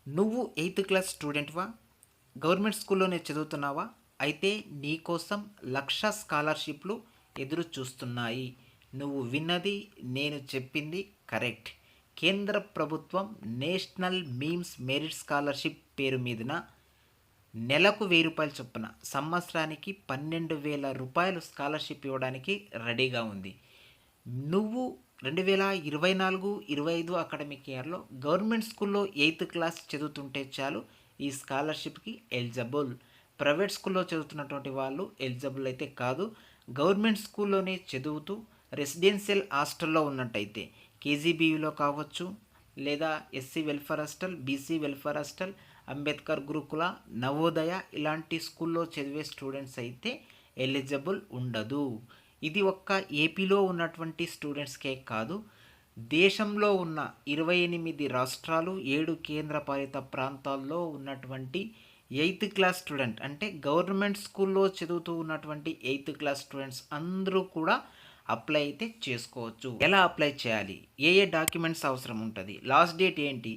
నువ్వు eighth class స్టూడెంట్వా? Government స్కూల్లోనే చదువుతున్నావా? అయితే నీకోసం లక్ష స్కాలర్షిప్లు ఎదురు చూస్తున్నాయి. నువ్వు విన్నది, నేను చెప్పింది కరెక్ట్. కేంద్ర ప్రభుత్వం నేషనల్ మీమ్స్ మెరిట్ స్కాలర్షిప్ పేరు మీదున నెలకు 1000 రూపాయలు చొప్పున సంవత్సరానికి 12,000 రూపాయలు స్కాలర్షిప్ ఇవ్వడానికి రెడీగా ఉంది. నువ్వు 2024-25 అకాడమిక్ ఇయర్లో గవర్నమెంట్ స్కూల్లో ఎయిత్ క్లాస్ చదువుతుంటే చాలు, ఈ స్కాలర్షిప్కి ఎలిజిబుల్. ప్రైవేట్ స్కూల్లో చదువుతున్నటువంటి వాళ్ళు ఎలిజిబుల్ అయితే కాదు. గవర్నమెంట్ స్కూల్లోనే చదువుతూ రెసిడెన్షియల్ హాస్టల్లో ఉన్నట్టయితే కేజీబీవీలో కావచ్చు, లేదా SC welfare hostel, BC welfare hostel, Ambedkar గురుకుల, నవోదయ ఇలాంటి స్కూల్లో చదివే స్టూడెంట్స్ అయితే ఎలిజిబుల్ ఉండదు. ఇది ఒక్క ఏపీలో ఉన్నటువంటి స్టూడెంట్స్కే కాదు, దేశంలో ఉన్న 28 రాష్ట్రాలు, 7 కేంద్రపాలిత ప్రాంతాల్లో ఉన్నటువంటి ఎయిత్ క్లాస్ స్టూడెంట్, అంటే గవర్నమెంట్ స్కూల్లో చదువుతూ ఉన్నటువంటి ఎయిత్ క్లాస్ స్టూడెంట్స్ అందరూ కూడా అప్లై అయితే చేసుకోవచ్చు. ఎలా అప్లై చేయాలి, ఏ డాక్యుమెంట్స్ అవసరం ఉంటుంది, లాస్ట్ డేట్ ఏంటి,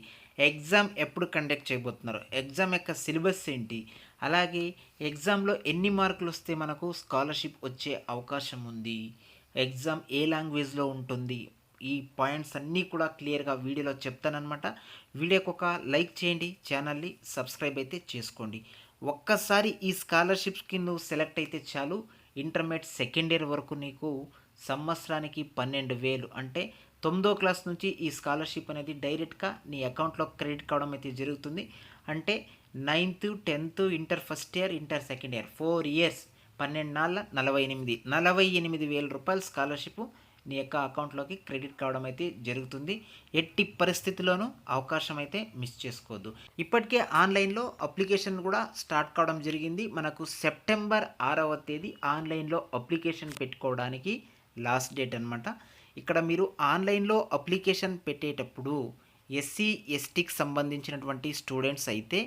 ఎగ్జామ్ ఎప్పుడు కండక్ట్ చేయబోతున్నారు, ఎగ్జామ్ యొక్క సిలబస్ ఏంటి, అలాగే ఎగ్జామ్లో ఎన్ని మార్కులు వస్తే మనకు స్కాలర్షిప్ వచ్చే అవకాశం ఉంది, ఎగ్జామ్ ఏ లాంగ్వేజ్లో ఉంటుంది, ఈ పాయింట్స్ అన్నీ కూడా క్లియర్గా వీడియోలో చెప్తానన్నమాట. వీడియోకి ఒక లైక్ చేయండి, ఛానల్ని సబ్స్క్రైబ్ అయితే చేసుకోండి. ఒక్కసారి ఈ స్కాలర్షిప్స్కి నువ్వు సెలెక్ట్ అయితే చాలు, ఇంటర్మీడియట్ సెకండ్ ఇయర్ వరకు నీకు సంవత్సరానికి 12,000, అంటే 9వ క్లాస్ నుంచి ఈ స్కాలర్షిప్ అనేది డైరెక్ట్గా నీ అకౌంట్లో క్రెడిట్ కావడం అయితే జరుగుతుంది. అంటే 9th 10th inter first year, inter second year 4 years 12 48,000 రూపాయల స్కాలర్షిప్ నీ యొక్క అకౌంట్లోకి క్రెడిట్ కావడం అయితే జరుగుతుంది. ఎట్టి పరిస్థితుల్లోనూ అవకాశం అయితే మిస్ చేసుకోవద్దు. ఇప్పటికే ఆన్లైన్లో అప్లికేషన్ కూడా స్టార్ట్ కావడం జరిగింది. మనకు సెప్టెంబర్ 6వ తేదీ ఆన్లైన్లో అప్లికేషన్ పెట్టుకోవడానికి లాస్ట్ డేట్ అనమాట. ఇక్కడ మీరు ఆన్లైన్లో అప్లికేషన్ పెట్టేటప్పుడు ఎస్సీ ఎస్టీకి సంబంధించినటువంటి స్టూడెంట్స్ అయితే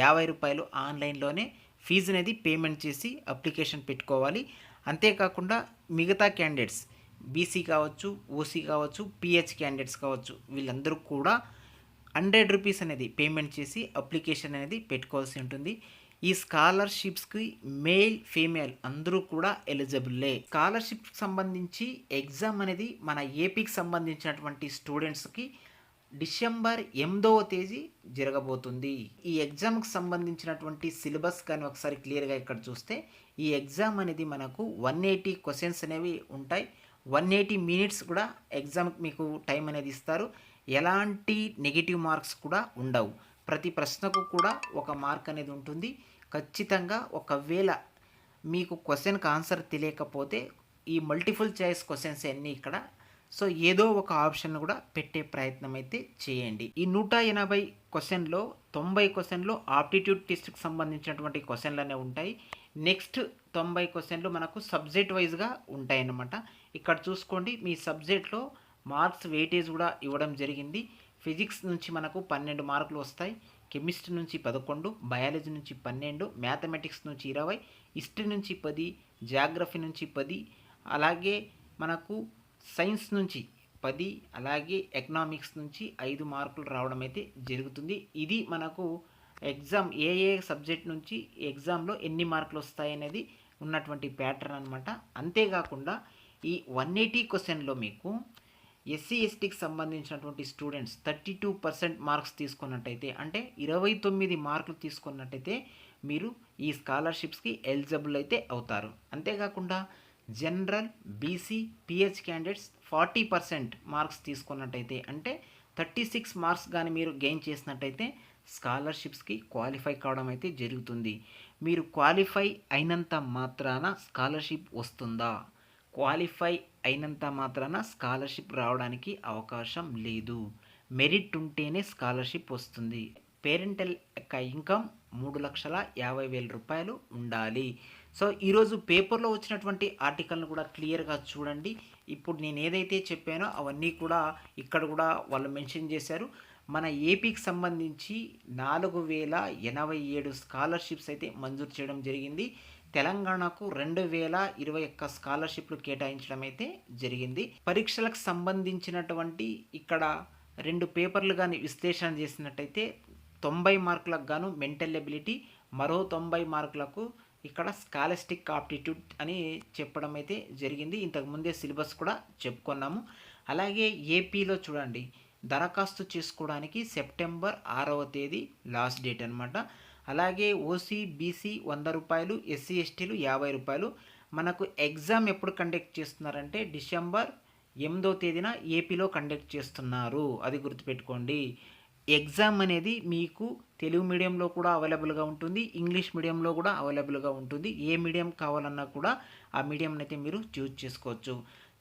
50 రూపాయలు ఆన్లైన్లోనే ఫీజు అనేది పేమెంట్ చేసి అప్లికేషన్ పెట్టుకోవాలి. అంతేకాకుండా మిగతా క్యాండిడేట్స్ బీసీ కావచ్చు, ఓసీ కావచ్చు, పిహెచ్ క్యాండిడేట్స్ కావచ్చు, వీళ్ళందరూ కూడా 100 రూపీస్ అనేది పేమెంట్ చేసి అప్లికేషన్ అనేది పెట్టుకోవాల్సి ఉంటుంది. ఈ స్కాలర్షిప్స్కి మేల్ ఫీమేల్ అందరూ కూడా ఎలిజిబుల్లే. స్కాలర్షిప్కి సంబంధించి ఎగ్జామ్ అనేది మన ఏపీకి సంబంధించినటువంటి స్టూడెంట్స్కి డిసెంబర్ 8వ తేదీ జరగబోతుంది. ఈ ఎగ్జామ్కి సంబంధించినటువంటి సిలబస్ కానీ ఒకసారి క్లియర్గా ఇక్కడ చూస్తే, ఈ ఎగ్జామ్ అనేది మనకు 180 క్వశ్చన్స్ అనేవి ఉంటాయి. 180 మినిట్స్ కూడా ఎగ్జామ్కి మీకు టైం అనేది ఇస్తారు. ఎలాంటి నెగిటివ్ మార్క్స్ కూడా ఉండవు. ప్రతి ప్రశ్నకు కూడా ఒక మార్క్ అనేది ఉంటుంది. ఖచ్చితంగా ఒకవేళ మీకు క్వశ్చన్కి ఆన్సర్ తెలియకపోతే ఈ మల్టిపుల్ చాయిస్ క్వశ్చన్స్ అన్నీ ఇక్కడ, సో ఏదో ఒక ఆప్షన్ కూడా పెట్టే ప్రయత్నం అయితే చేయండి. ఈ 180 క్వశ్చన్లో 90 క్వశ్చన్లో ఆప్టిట్యూడ్ టెస్ట్కి సంబంధించినటువంటి క్వశ్చన్లు అనేవి ఉంటాయి. నెక్స్ట్ 90 క్వశ్చన్లు మనకు సబ్జెక్ట్ వైజ్గా ఉంటాయన్నమాట. ఇక్కడ చూసుకోండి, మీ సబ్జెక్ట్లో మార్క్స్ వెయిటేజ్ కూడా ఇవ్వడం జరిగింది. ఫిజిక్స్ నుంచి మనకు 12 మార్కులు వస్తాయి, కెమిస్ట్రీ నుంచి 11, బయాలజీ నుంచి 12, మ్యాథమెటిక్స్ నుంచి 20, హిస్టరీ నుంచి 10, జాగ్రఫీ నుంచి 10, అలాగే మనకు సైన్స్ నుంచి 10, అలాగే ఎకనామిక్స్ నుంచి 5 మార్కులు రావడం అయితే జరుగుతుంది. ఇది మనకు ఎగ్జామ్ ఏ సబ్జెక్ట్ నుంచి ఎగ్జామ్లో ఎన్ని మార్కులు వస్తాయనేది ఉన్నటువంటి ప్యాటర్న్ అనమాట. అంతేకాకుండా ఈ 180 క్వశ్చన్లో మీకు ఎస్సీ ఎస్టీకి సంబంధించినటువంటి స్టూడెంట్స్ 32% మార్క్స్ తీసుకున్నట్టయితే, అంటే 29 మార్కులు తీసుకున్నట్టయితే మీరు ఈ స్కాలర్షిప్స్కి ఎలిజిబుల్ అయితే అవుతారు. అంతేకాకుండా general, BC, pH candidates 40% marks తీసుకున్నట్టయితే, అంటే 36 మార్క్స్ కానీ మీరు గెయిన్ చేసినట్టయితే స్కాలర్షిప్స్కి క్వాలిఫై కావడం అయితే జరుగుతుంది. మీరు క్వాలిఫై అయినంత మాత్రాన స్కాలర్షిప్ వస్తుందా? క్వాలిఫై అయినంత మాత్రాన స్కాలర్షిప్ రావడానికి అవకాశం లేదు. మెరిట్ ఉంటేనే స్కాలర్షిప్ వస్తుంది. పేరెంటల్ యొక్క ఇన్కమ్ 3,50,000 రూపాయలు ఉండాలి. సో ఈరోజు పేపర్లో వచ్చినటువంటి ఆర్టికల్ను కూడా క్లియర్గా చూడండి. ఇప్పుడు నేను ఏదైతే చెప్పానో అవన్నీ కూడా ఇక్కడ కూడా వాళ్ళు మెన్షన్ చేశారు. మన ఏపీకి సంబంధించి 4,087 స్కాలర్షిప్స్ అయితే మంజూరు చేయడం జరిగింది. తెలంగాణకు 2,021 స్కాలర్షిప్లు కేటాయించడం అయితే జరిగింది. పరీక్షలకు సంబంధించినటువంటి ఇక్కడ 2 పేపర్లు కానీ విశ్లేషణ చేసినట్టయితే 90 మార్కులకు గాను మెంటల్ ఎబిలిటీ, మరో 90 మార్కులకు ఇక్కడ స్కాలస్టిక్ ఆప్టిట్యూడ్ అని చెప్పడం అయితే జరిగింది. ఇంతకుముందే సిలబస్ కూడా చెప్పుకున్నాము. అలాగే ఏపీలో చూడండి, దరఖాస్తు చేసుకోవడానికి సెప్టెంబర్ 6వ తేదీ లాస్ట్ డేట్ అనమాట. అలాగే ఓసీ బీసీ రూ. 100, ఎస్సీ ఎస్టీలు రూ. 50. మనకు ఎగ్జామ్ ఎప్పుడు కండక్ట్ చేస్తున్నారంటే డిసెంబర్ 8వ తేదీన ఏపీలో కండక్ట్ చేస్తున్నారు, అది గుర్తుపెట్టుకోండి. ఎగ్జామ్ అనేది మీకు తెలుగు మీడియంలో కూడా అవైలబుల్గా ఉంటుంది, ఇంగ్లీష్ మీడియంలో కూడా అవైలబుల్గా ఉంటుంది. ఏ మీడియం కావాలన్నా కూడా ఆ మీడియంని అయితే మీరు చూజ్ చేసుకోవచ్చు.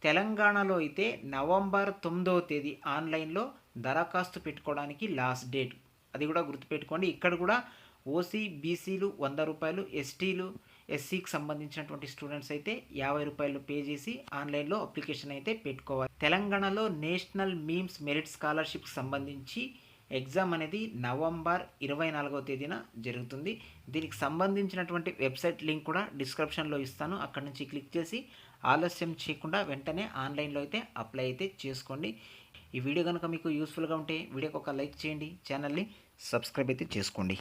తెలంగాణలో అయితే నవంబర్ 9వ తేదీ ఆన్లైన్లో దరఖాస్తు పెట్టుకోవడానికి లాస్ట్ డేట్, అది కూడా గుర్తుపెట్టుకోండి. ఇక్కడ కూడా ఓసీ బీసీలు రూ. 100, ఎస్టీలు ఎస్సీకి సంబంధించినటువంటి స్టూడెంట్స్ అయితే రూ. 50 పే చేసి ఆన్లైన్లో అప్లికేషన్ అయితే పెట్టుకోవాలి. తెలంగాణలో నేషనల్ మీమ్స్ మెరిట్ స్కాలర్షిప్కి సంబంధించి ఎగ్జామ్ అనేది నవంబర్ 24వ తేదీన జరుగుతుంది. దీనికి సంబంధించినటువంటి వెబ్సైట్ లింక్ కూడా డిస్క్రిప్షన్లో ఇస్తాను, అక్కడ నుంచి క్లిక్ చేసి ఆలస్యం చేయకుండా వెంటనే ఆన్లైన్లో అయితే అప్లై అయితే చేసుకోండి. ఈ వీడియో కనుక మీకు యూస్ఫుల్గా ఉంటే వీడియోకి ఒక లైక్ చేయండి, ఛానల్ని సబ్స్క్రైబ్ అయితే చేసుకోండి.